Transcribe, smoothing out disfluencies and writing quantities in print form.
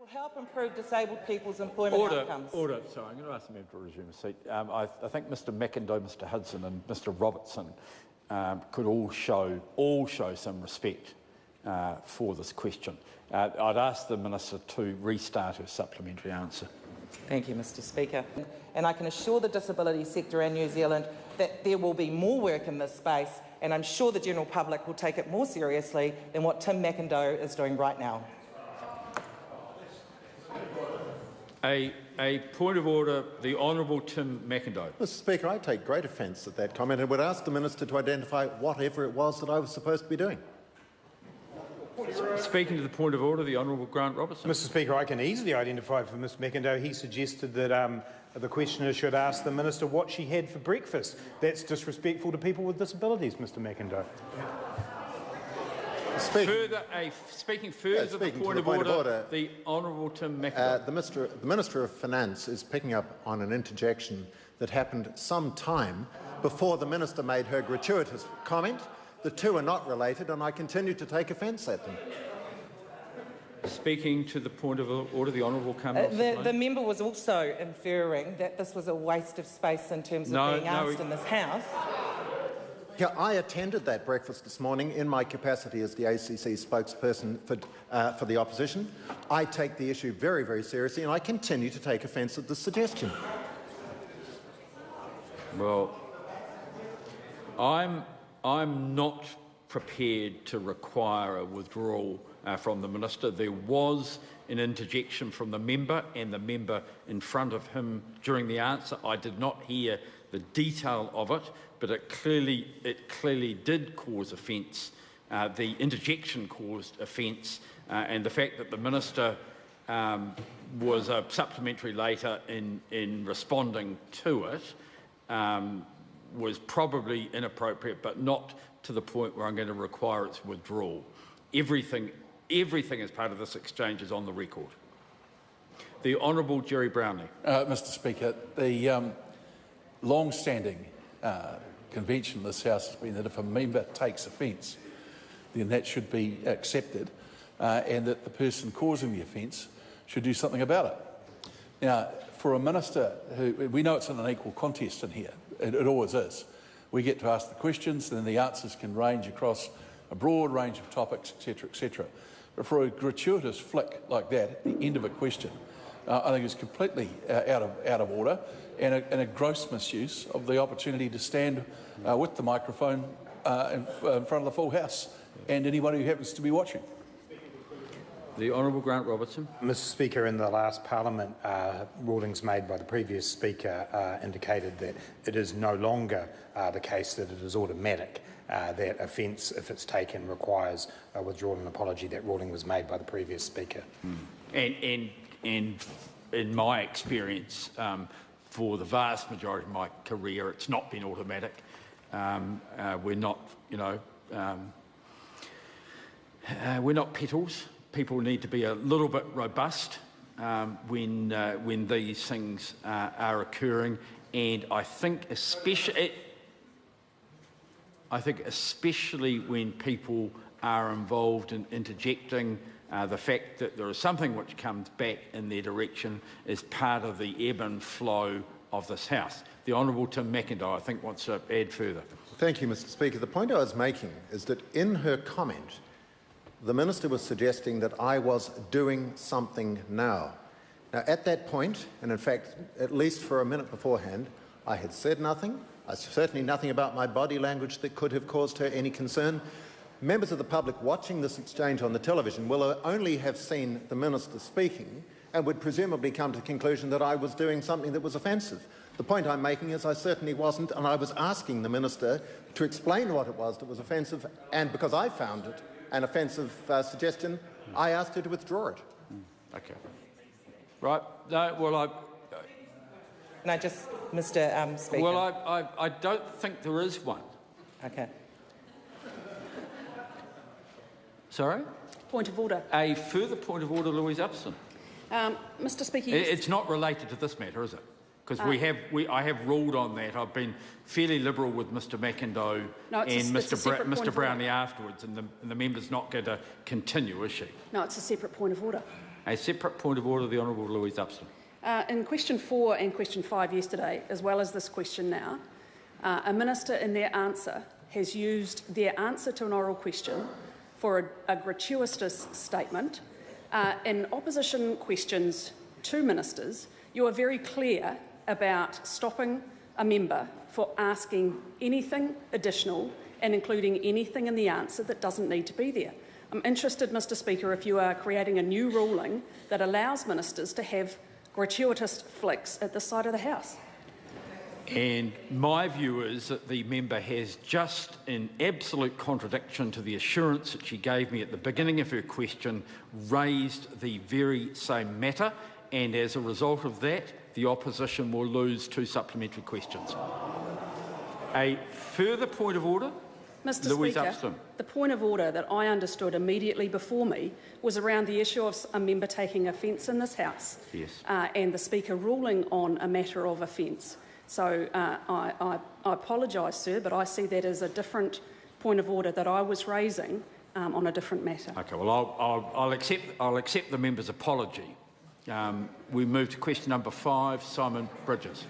will help improve disabled people's employment outcomes. Order. Sorry, I'm going to ask the member to resume a seat. I think Mr Macindoe, Mr Hudson and Mr Robertson could all show some respect for this question. I'd ask the Minister to restart her supplementary answer. Thank you, Mr Speaker. And I can assure the disability sector and New Zealand that there will be more work in this space, and I'm sure the general public will take it more seriously than what Tim Macindoe is doing right now. A point of order, the Honourable Tim Macindoe. Mr Speaker, I take great offence at that comment and would ask the Minister to identify whatever it was that I was supposed to be doing. Speaking to the point of order, the Honourable Grant Robertson. Mr Speaker, I can easily identify for Mr Macindoe. He suggested that the questioner should ask the Minister what she had for breakfast. That's disrespectful to people with disabilities, Mr Macindoe. Speaking further to the point of order, the Honourable Tim Macindoe. The Minister of Finance is picking up on an interjection that happened some time before the Minister made her gratuitous comment. The two are not related, and I continue to take offence at them. Speaking to the point of order, the Honourable Campbell. The member was also inferring that this was a waste of space in terms of being asked in this House. Yeah, I attended that breakfast this morning in my capacity as the ACC spokesperson for the opposition. I take the issue very, very seriously, and I continue to take offence at the suggestion. Well, I'm not prepared to require a withdrawal from the Minister. There was an interjection from the member and the member in front of him during the answer. I did not hear the detail of it, but it clearly did cause offence. The interjection caused offence, and the fact that the Minister was a supplementary later in responding to it was probably inappropriate, but not to the point where I'm going to require its withdrawal. Everything as part of this exchange is on the record. The Honourable Jerry Brownlee. Mr Speaker, the long-standing convention in this House has been that if a member takes offence, then that should be accepted, and that the person causing the offence should do something about it. Now, for a minister we know it's an unequal contest in here, it always is. We get to ask the questions, and then the answers can range across a broad range of topics, etc., etc. But for a gratuitous flick like that at the end of a question, I think it's completely out of order, and a gross misuse of the opportunity to stand with the microphone in front of the full House and anybody who happens to be watching. The Honourable Grant Robertson. Mr Speaker, in the last Parliament, rulings made by the previous Speaker indicated that it is no longer the case that it is automatic. That offence, if it's taken, requires a withdrawal and apology. That ruling was made by the previous Speaker. And in my experience, for the vast majority of my career, it's not been automatic. We're not, we're not petals. People need to be a little bit robust when these things are occurring, and I think especially when people are involved in interjecting, the fact that there is something which comes back in their direction is part of the ebb and flow of this House. The Honourable Tim Macindoe, I think, wants to add further. Thank you, Mr Speaker. The point I was making is that in her comment, the Minister was suggesting that I was doing something now. Now, at that point, and in fact, at least for a minute beforehand, I had said nothing. Certainly nothing about my body language that could have caused her any concern. Members of the public watching this exchange on the television will only have seen the Minister speaking and would presumably come to the conclusion that I was doing something that was offensive. The point I'm making is I certainly wasn't, and I was asking the Minister to explain what it was that was offensive, and because I found it an offensive suggestion, I asked her to withdraw it. Okay. Right. No, well, Can I just, Mr Speaker? Well, I don't think there is one. Okay. Sorry? Point of order. A further point of order, Louise Upson. Mr Speaker, it's not related to this matter, is it? Because I have ruled on that. I've been fairly liberal with Mr Macindoe and Mr Brownlee afterwards, and the member's not going to continue, is she? No, it's a separate point of order. A separate point of order, the Honourable Louise Upston. In question 4 and question 5 yesterday, as well as this question now, a minister in their answer has used their answer to an oral question for a gratuitous statement. In opposition questions to ministers, you are very clear about stopping a member for asking anything additional and including anything in the answer that doesn't need to be there. I'm interested, Mr Speaker, if you are creating a new ruling that allows ministers to have gratuitous flicks at this side of the House. And my view is that the member has, just in absolute contradiction to the assurance that she gave me at the beginning of her question, raised the very same matter, and as a result of that, the opposition will lose 2 supplementary questions. A further point of order? Mr Louise Speaker, Upston. the point of order that I understood immediately before me was around the issue of a member taking offence in this House, Yes. And the Speaker ruling on a matter of offence. So I apologise, sir, but I see that as a different point of order that I was raising on a different matter. Okay, well, I'll accept the member's apology. We move to question number 5, Simon Bridges.